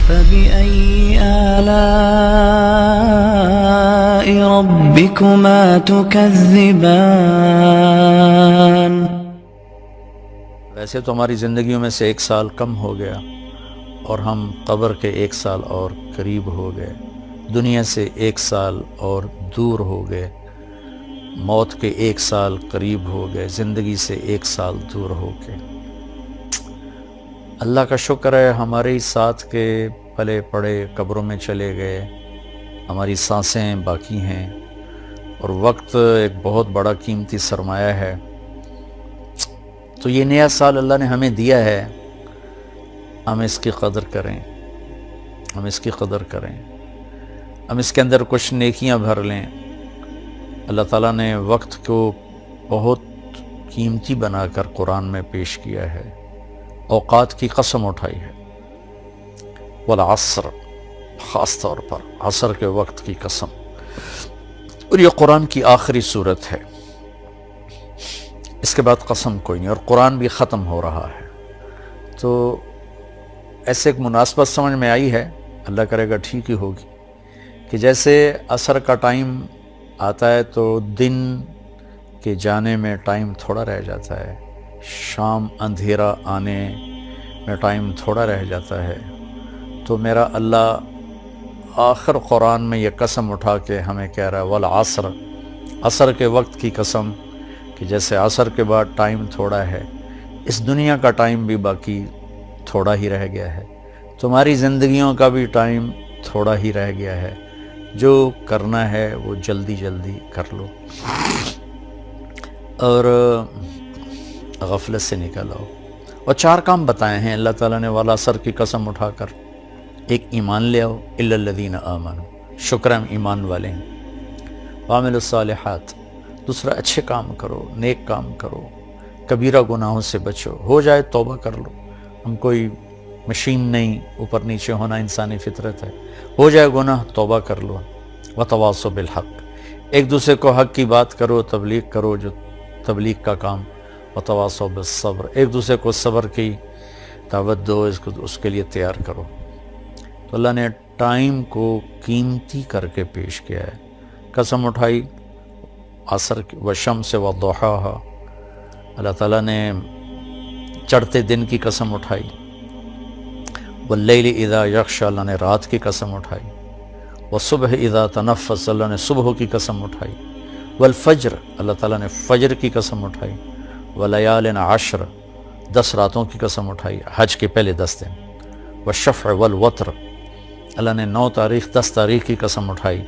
فبأي آلاء ربكما تكذبان؟ ویسے تو ہماری زندگیوں میں سے 1 سال کم ہو گیا اور ہم قبر کے 1 سال اور قریب ہو گئے، دنیا سے 1 سال اور دور ہو گئے، موت کے 1 سال قریب ہو گئے، زندگی سے 1 سال دور ہو گئے۔ اللہ کا شکر ہے ہمارے ہی ساتھ کے پلے پڑے قبروں میں چلے گئے، ہماری سانسیں باقی ہیں، اور وقت ایک بہت بڑا قیمتی سرمایہ ہے۔ تو یہ نیا سال اللہ نے ہمیں دیا ہے، ہم اس کی قدر کریں، ہم اس کی قدر کریں، ہم اس کے اندر کچھ نیکیاں بھر لیں۔ اللہ تعالیٰ نے وقت کو بہت قیمتی بنا کر قرآن میں پیش کیا ہے، اوقات کی قسم اٹھائی ہے، والعصر، خاص طور پر عصر کے وقت کی قسم، اور یہ قرآن کی آخری صورت ہے، اس کے بعد قسم کوئی نہیں، اور قرآن بھی ختم ہو رہا ہے۔ تو ایسے ایک مناسبت سمجھ میں آئی ہے، اللہ کرے گا ٹھیک ہی ہوگی، کہ جیسے عصر کا ٹائم آتا ہے تو دن کے جانے میں ٹائم تھوڑا رہ جاتا ہے، شام اندھیرا آنے میں ٹائم تھوڑا رہ جاتا ہے، تو میرا اللہ آخر قرآن میں یہ قسم اٹھا کے ہمیں کہہ رہا ہے والعصر، عصر کے وقت کی قسم، کہ جیسے عصر کے بعد ٹائم تھوڑا ہے، اس دنیا کا ٹائم بھی باقی تھوڑا ہی رہ گیا ہے، تمہاری زندگیوں کا بھی ٹائم تھوڑا ہی رہ گیا ہے، جو کرنا ہے وہ جلدی جلدی کر لو اور غفلت سے نکل آؤ۔ اور 4 کام بتائے ہیں اللہ تعالیٰ نے والعصر کی قسم اٹھا کر۔ ایک، ایمان لے آؤ، الا الذین آمنوا، شکر ہم ایمان والے ہیں، وعملوا الصالحات، دوسرا اچھے کام کرو، نیک کام کرو، کبیرہ گناہوں سے بچو، ہو جائے توبہ کر لو، ہم کوئی مشین نہیں، اوپر نیچے ہونا انسانی فطرت ہے، ہو جائے گناہ توبہ کر لو، وتواصوا بالحق، ایک دوسرے کو حق کی بات کرو، تبلیغ کرو، جو تبلیغ کا کام، وتواصوا بالصبر، ایک دوسرے کو صبر کی دعوت دو، اس کے لیے تیار کرو۔ تو اللہ نے ٹائم کو قیمتی کر کے پیش کیا ہے، قسم اٹھائی عصر کی، والشمس وضحاها، اللہ تعالیٰ نے چڑھتے دن کی قسم اٹھائی، واللیل اذا یغشی، اللہ نے رات کی قسم اٹھائی، والصبح اذا تنفس، اللہ نے صبح کی قسم اٹھائی، والفجر، اللہ تعالیٰ نے فجر کی قسم اٹھائی، ولیال عشر، 10 راتوں کی قسم اٹھائی، حج کے پہلے 10 دن، والشفع والوتر، اللہ نے 9 تاریخ 10 تاریخ کی قسم اٹھائی،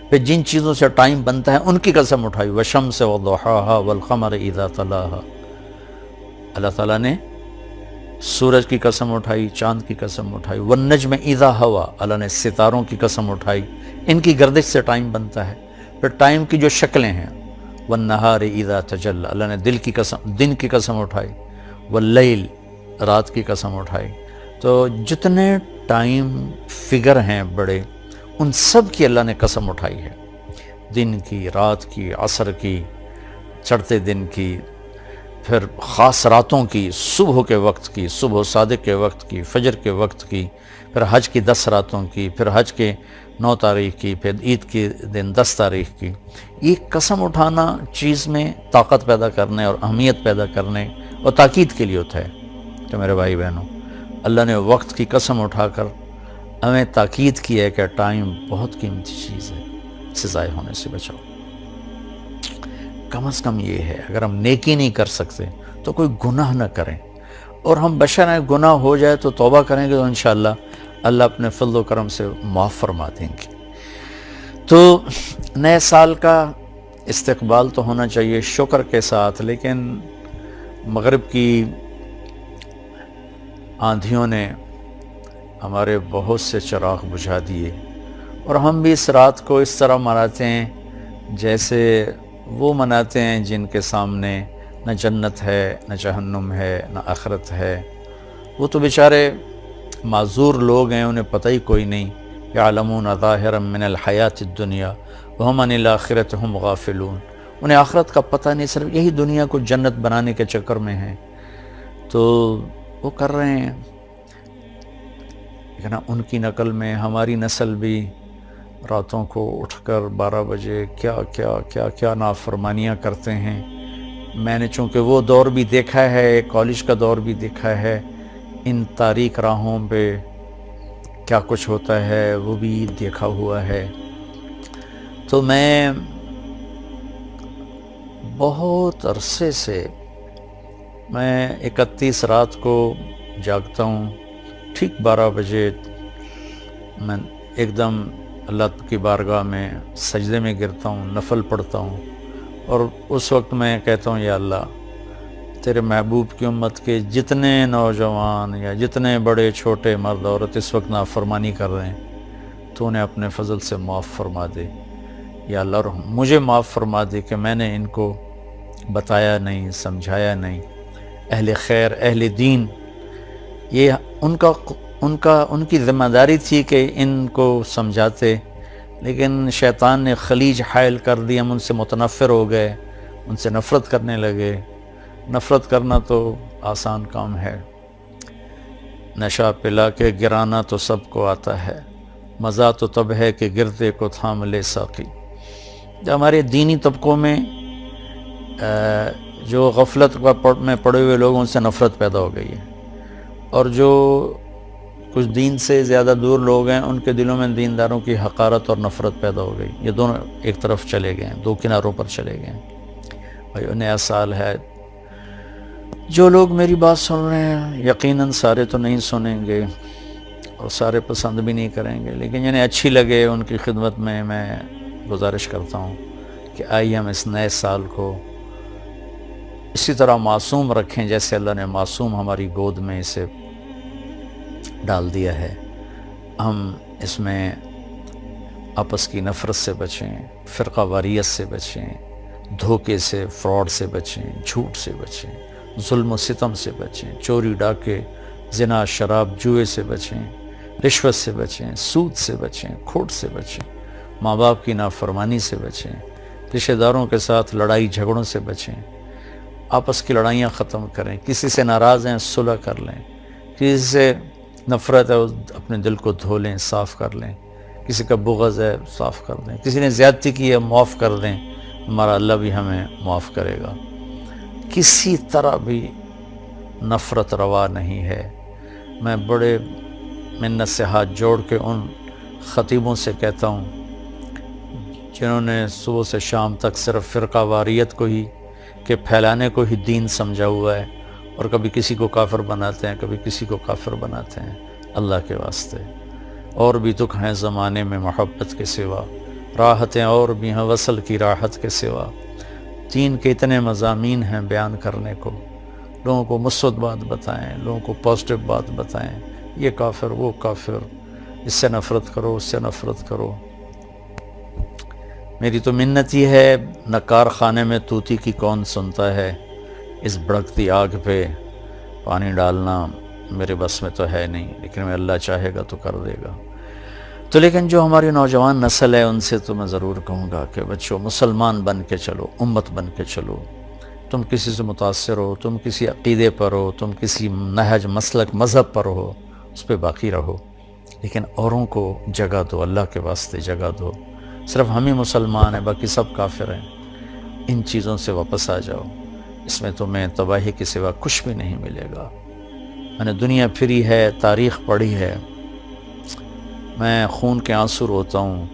پھر جن چیزوں سے ٹائم بنتا ہے ان کی قسم اٹھائی، والشمس وضحاها والقمر اذا تلاها، اللہ تعالیٰ نے سورج کی قسم اٹھائی، چاند کی قسم اٹھائی، والنجم اذا ہوا، اللہ نے ستاروں کی قسم اٹھائی، ان کی گردش سے ٹائم بنتا ہے، پھر ٹائم کی جو شکلیں ہیں، والنہار اذا تجلی، اللہ نے دن کی قسم اٹھائی، واللیل، رات کی قسم اٹھائی۔ تو جتنے ٹائم فگر ہیں بڑے، ان سب کی اللہ نے قسم اٹھائی ہے، دن کی، رات کی، عصر کی، چڑھتے دن کی، پھر خاص راتوں کی، صبح کے وقت کی، صبح صادق کے وقت کی، فجر کے وقت کی، پھر حج کی 10 راتوں کی، پھر حج کے 9 تاریخ کی، پھر عید کے دن 10 تاریخ کی۔ یہ قسم اٹھانا چیز میں طاقت پیدا کرنے اور اہمیت پیدا کرنے اور تاکید کے لیے ہوتا ہے۔ تو میرے بھائی بہنوں، اللہ نے وقت کی قسم اٹھا کر ہمیں تاکید کی ہے کہ ٹائم بہت قیمتی چیز ہے، اسے ضائع ہونے سے بچاؤ۔ کم از کم یہ ہے، اگر ہم نیکی نہیں کر سکتے تو کوئی گناہ نہ کریں، اور ہم بشر ہیں، گناہ ہو جائے تو توبہ کریں گے تو انشاءاللہ اللہ اپنے فضل و کرم سے معاف فرما دیں گے۔ تو نئے سال کا استقبال تو ہونا چاہیے شکر کے ساتھ، لیکن مغرب کی آندھیوں نے ہمارے بہت سے چراغ بجھا دیے، اور ہم بھی اس رات کو اس طرح مناتے ہیں جیسے وہ مناتے ہیں جن کے سامنے نہ جنت ہے، نہ جہنم ہے، نہ آخرت ہے۔ وہ تو بیچارے معذور لوگ ہیں، انہیں پتہ ہی کوئی نہیں، یعلمون ظاہرا من الحیات الدنیا وہم عن الآخرۃ ہم غافلون، انہیں آخرت کا پتہ نہیں، صرف یہی دنیا کو جنت بنانے کے چکر میں ہیں، تو وہ کر رہے ہیں۔ لیکن ان کی نقل میں ہماری نسل بھی راتوں کو اٹھ کر 12 بجے کیا کیا کیا کیا نافرمانیاں کرتے ہیں۔ میں نے چونکہ وہ دور بھی دیکھا ہے، کالج کا دور بھی دیکھا ہے، ان تاریک راہوں پہ کیا کچھ ہوتا ہے وہ بھی دیکھا ہوا ہے۔ تو میں بہت عرصے سے میں 31 رات کو جاگتا ہوں، ٹھیک 12 بجے میں ایک دم اللہ کی بارگاہ میں سجدے میں گرتا ہوں، نفل پڑھتا ہوں، اور اس وقت میں کہتا ہوں یا اللہ تیرے محبوب کی امت کے جتنے نوجوان یا جتنے بڑے چھوٹے مرد عورت اس وقت نافرمانی کر رہے ہیں تو انہیں اپنے فضل سے معاف فرما دے یا اللہ، اور مجھے معاف فرما دے کہ میں نے ان کو بتایا نہیں، سمجھایا نہیں۔ اہل خیر، اہل دین، یہ ان کی ذمہ داری تھی کہ ان کو سمجھاتے، لیکن شیطان نے خلیج حائل کر دی، ہم ان سے متنفر ہو گئے، ان سے نفرت کرنے لگے۔ نفرت کرنا تو آسان کام ہے، نشہ پلا کے گرانا تو سب کو آتا ہے، مزہ تو تب ہے کہ گرتے کو تھام لے ساقی۔ ہمارے دینی طبقوں میں جو غفلت میں پڑے ہوئے لوگوں سے نفرت پیدا ہو گئی ہے، اور جو کچھ دین سے زیادہ دور لوگ ہیں ان کے دلوں میں دینداروں کی حقارت اور نفرت پیدا ہو گئی۔ یہ دونوں ایک طرف چلے گئے ہیں، دو کناروں پر چلے گئے ہیں۔ بھائی نیا سال ہے، جو لوگ میری بات سن رہے ہیں یقیناً سارے تو نہیں سنیں گے اور سارے پسند بھی نہیں کریں گے، لیکن جنہیں اچھی لگے ان کی خدمت میں گزارش کرتا ہوں کہ آئیے ہم اس نئے سال کو اسی طرح معصوم رکھیں جیسے اللہ نے معصوم ہماری گود میں اسے ڈال دیا ہے۔ ہم اس میں آپس کی نفرت سے بچیں، فرقہ واریت سے بچیں، دھوکے سے، فراڈ سے بچیں، جھوٹ سے بچیں، ظلم و ستم سے بچیں، چوری ڈاکے، زنا، شراب، جوئے سے بچیں، رشوت سے بچیں، سود سے بچیں، کھوٹ سے بچیں، ماں باپ کی نافرمانی سے بچیں، رشتہ داروں کے ساتھ لڑائی جھگڑوں سے بچیں، آپس کی لڑائیاں ختم کریں، کسی سے ناراض ہیں صلح کر لیں، کسی سے نفرت ہے اپنے دل کو دھو لیں، صاف کر لیں، کسی کا بغض ہے صاف کر دیں، کسی نے زیادتی کی ہے معاف کر دیں، ہمارا اللہ بھی ہمیں معاف کرے گا۔ کسی طرح بھی نفرت روا نہیں ہے۔ میں بڑے منت سے ہاتھ جوڑ کے ان خطیبوں سے کہتا ہوں جنہوں نے صبح سے شام تک صرف فرقہ واریت کو ہی کہ پھیلانے کو ہی دین سمجھا ہوا ہے، اور کبھی کسی کو کافر بناتے ہیں، کبھی کسی کو کافر بناتے ہیں۔ اللہ کے واسطے اور بھی دکھ ہیں زمانے میں محبت کے سوا، راحتیں اور بھی ہیں وصل کی راحت کے سوا، دین کے اتنے مضامین ہیں بیان کرنے کو، لوگوں کو مثبت بات بتائیں، لوگوں کو پازیٹیو بات بتائیں، یہ کافر وہ کافر، اس سے نفرت کرو، اس سے نفرت کرو۔ میری تو منت ہی ہے، نکار خانے میں طوطی کی کون سنتا ہے، اس بھڑکتی آگ پہ پانی ڈالنا میرے بس میں تو ہے نہیں، لیکن میں اللہ چاہے گا تو کر دے گا۔ تو لیکن جو ہماری نوجوان نسل ہے ان سے تو میں ضرور کہوں گا کہ بچوں مسلمان بن کے چلو، امت بن کے چلو۔ تم کسی سے متاثر ہو، تم کسی عقیدے پر ہو، تم کسی نہج، مسلک، مذہب پر ہو، اس پہ باقی رہو، لیکن اوروں کو جگہ دو، اللہ کے واسطے جگہ دو۔ صرف ہم ہی مسلمان ہیں، باقی سب کافر ہیں۔ ان چیزوں سے واپس آ جاؤ، اس میں تمہیں تباہی کے سوا کچھ بھی نہیں ملے گا۔ میں نے دنیا پھری ہے، تاریخ پڑھی ہے، میں خون کے آنسو روتا ہوں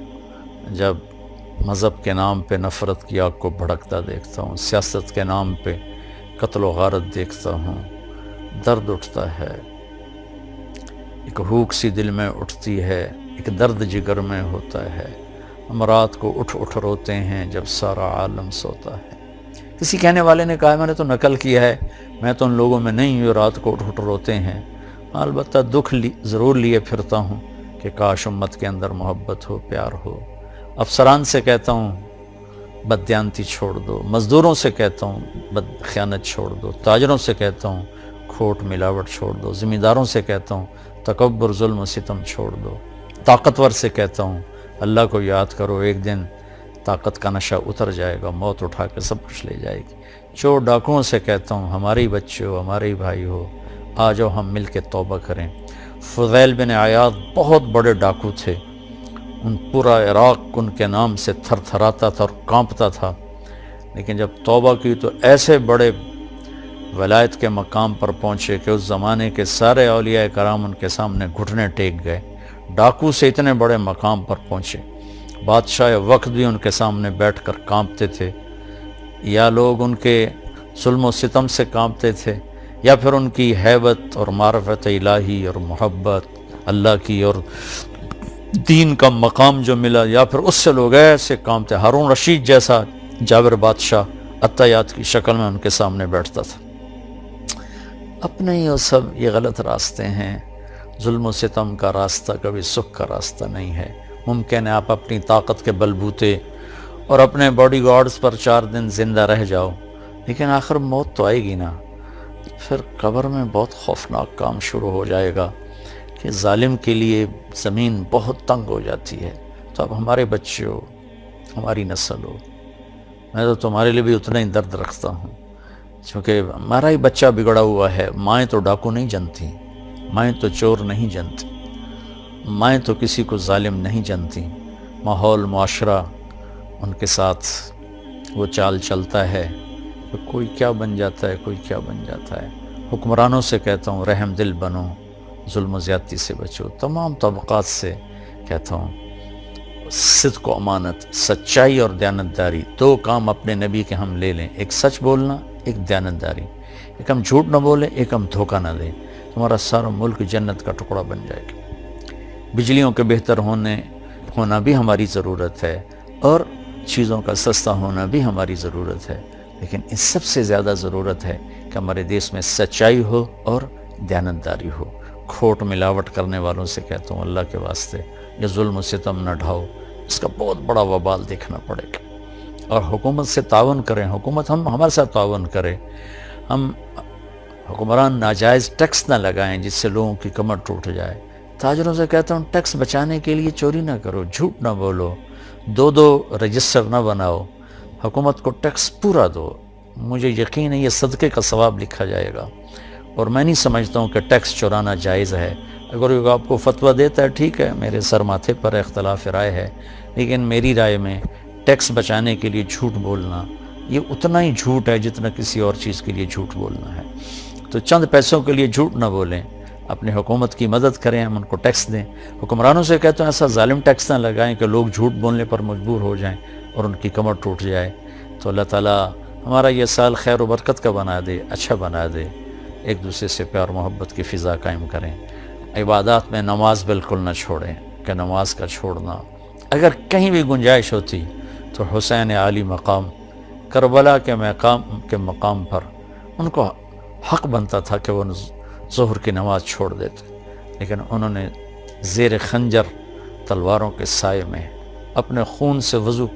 جب مذہب کے نام پہ نفرت کی آگ کو بھڑکتا دیکھتا ہوں، سیاست کے نام پہ قتل و غارت دیکھتا ہوں، درد اٹھتا ہے، ایک ہوک سی دل میں اٹھتی ہے، ایک درد جگر میں ہوتا ہے۔ ہم رات کو اٹھ اٹھ روتے ہیں جب سارا عالم سوتا ہے۔ کسی کہنے والے نے کہا میں نے تو نقل کیا ہے، میں تو ان لوگوں میں نہیں ہوں رات کو اٹھ اٹھ روتے ہیں۔ البتہ دکھ ضرور لیے پھرتا ہوں کہ کاش امت کے اندر محبت ہو، پیار ہو۔ افسران سے کہتا ہوں بددیانتی چھوڑ دو، مزدوروں سے کہتا ہوں خیانت چھوڑ دو، تاجروں سے کہتا ہوں کھوٹ ملاوٹ چھوڑ دو، ذمہ داروں سے کہتا ہوں تکبر، ظلم و ستم چھوڑ دو، طاقتور سے کہتا ہوں اللہ کو یاد کرو، ایک دن طاقت کا نشہ اتر جائے گا، موت اٹھا کے سب کچھ لے جائے گی۔ چور ڈاکوؤں سے کہتا ہوں ہمارے ہی بچے ہو، ہمارے ہی بھائی ہو، آ جاؤ ہم مل کے توبہ کریں۔ فضیل بن عیاض بہت بڑے ڈاکو تھے، ان پورا عراق ان کے نام سے تھر تھراتا تھا اور کانپتا تھا، لیکن جب توبہ کی تو ایسے بڑے ولایت کے مقام پر پہنچے کہ اس زمانے کے سارے اولیاء کرام ان کے سامنے گھٹنے ٹیک گئے۔ ڈاکو سے اتنے بڑے مقام پر پہنچے، بادشاہ وقت بھی ان کے سامنے بیٹھ کر کانپتے تھے، یا لوگ ان کے ظلم و ستم سے کانپتے تھے، یا پھر ان کی ہیبت اور معرفت الہی اور محبت اللہ کی اور دین کا مقام جو ملا، یا پھر اس سے لوگ ایسے کانپتے۔ ہارون رشید جیسا جابر بادشاہ عطیات کی شکل میں ان کے سامنے بیٹھتا تھا۔ اپنے ہی وہ سب یہ غلط راستے ہیں۔ ظلم و ستم کا راستہ کبھی سکھ کا راستہ نہیں ہے۔ ممکن ہے آپ اپنی طاقت کے بلبوتے اور اپنے باڈی گارڈز پر 4 دن زندہ رہ جاؤ، لیکن آخر موت تو آئے گی نا۔ پھر قبر میں بہت خوفناک کام شروع ہو جائے گا کہ ظالم کے لیے زمین بہت تنگ ہو جاتی ہے۔ تو اب ہمارے بچے ہو، ہماری نسل ہو، میں تو تمہارے لیے بھی اتنا ہی درد رکھتا ہوں، چونکہ ہمارا ہی بچہ بگڑا ہوا ہے۔ مائیں تو ڈاکو نہیں جنتی، مائیں تو چور نہیں جنتی، مائیں تو کسی کو ظالم نہیں جنتی۔ ماحول معاشرہ ان کے ساتھ وہ چال چلتا ہے، تو کوئی کیا بن جاتا ہے، کوئی کیا بن جاتا ہے۔ حکمرانوں سے کہتا ہوں رحم دل بنو، ظلم و زیادتی سے بچو۔ تمام طبقات سے کہتا ہوں صدق و امانت، سچائی اور دیانتداری، 2 کام اپنے نبی کے ہم لے لیں، ایک سچ بولنا، ایک دیانتداری۔ ایک ہم جھوٹ نہ بولیں، ایک ہم دھوکہ نہ دیں، تمہارا سارا ملک جنت کا ٹکڑا بن جائے گا۔ بجلیوں کے بہتر ہونا بھی ہماری ضرورت ہے، اور چیزوں کا سستا ہونا بھی ہماری ضرورت ہے، لیکن اس سب سے زیادہ ضرورت ہے کہ ہمارے دیش میں سچائی ہو اور دیانتداری ہو۔ کھوٹ ملاوٹ کرنے والوں سے کہتا ہوں اللہ کے واسطے یہ ظلم و ستم نہ ڈھاؤ، اس کا بہت بڑا وبال دیکھنا پڑے گا۔ اور حکومت سے تعاون کریں، حکومت ہمارے ساتھ تعاون کرے۔ ہم حکمران ناجائز ٹیکس نہ لگائیں جس سے لوگوں کی کمر ٹوٹ جائے۔ تاجروں سے کہتا ہوں ٹیکس بچانے کے لیے چوری نہ کرو، جھوٹ نہ بولو، 2 رجسٹر نہ بناؤ، حکومت کو ٹیکس پورا دو۔ مجھے یقین ہے یہ صدقے کا ثواب لکھا جائے گا، اور میں نہیں سمجھتا ہوں کہ ٹیکس چورانا جائز ہے۔ اگر کوئی آپ کو فتویٰ دیتا ہے ٹھیک ہے، میرے سر ماتھے پر اختلاف رائے ہے، لیکن میری رائے میں ٹیکس بچانے کے لیے جھوٹ بولنا یہ اتنا ہی جھوٹ ہے جتنا کسی اور چیز کے لیے جھوٹ بولنا ہے۔ تو چند پیسوں کے لیے جھوٹ نہ بولیں، اپنے حکومت کی مدد کریں، ہم ان کو ٹیکس دیں۔ حکمرانوں سے کہتے ہیں ایسا ظالم ٹیکس نہ لگائیں کہ لوگ جھوٹ بولنے پر مجبور ہو جائیں اور ان کی کمر ٹوٹ جائے۔ تو اللہ تعالیٰ ہمارا یہ سال خیر و برکت کا بنا دے، اچھا بنا دے، ایک دوسرے سے پیار محبت کی فضا قائم کریں۔ عبادات میں نماز بالکل نہ چھوڑیں، کہ نماز کا چھوڑنا اگر کہیں بھی گنجائش ہوتی تو حسین عالی مقام کربلا کے مقام پر ان کو حق بنتا تھا کہ وہ ظہر کی نماز چھوڑ دیتے، لیکن انہوں نے زیر خنجر تلواروں کے سائے میں اپنے خون سے وضو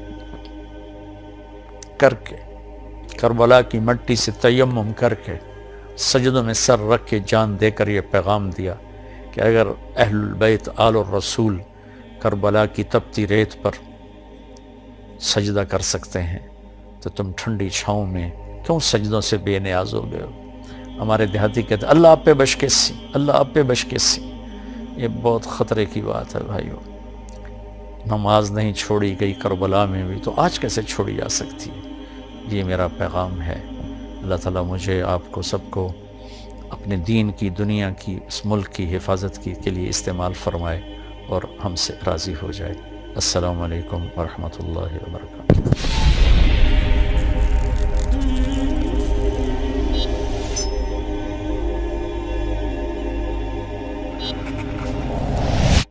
کر کے، کربلا کی مٹی سے تیمم کر کے، سجدوں میں سر رکھ کے جان دے کر یہ پیغام دیا کہ اگر اہل البیت آل الرسول کربلا کی تپتی ریت پر سجدہ کر سکتے ہیں تو تم ٹھنڈی چھاؤں میں کیوں سجدوں سے بے نیاز ہو گئے ہو۔ ہمارے دیہاتی کہتے ہیں اللہ آپ پہ بشکیسی، اللہ آپ پہ بشکیسی۔ یہ بہت خطرے کی بات ہے بھائیو۔ نماز نہیں چھوڑی گئی کربلا میں بھی، تو آج کیسے چھوڑی جا سکتی ہے؟ یہ میرا پیغام ہے۔ اللہ تعالیٰ مجھے آپ کو سب کو اپنے دین کی، دنیا کی، اس ملک کی حفاظت کے لیے استعمال فرمائے اور ہم سے راضی ہو جائے۔ السلام علیکم ورحمۃ اللہ وبرکاتہ۔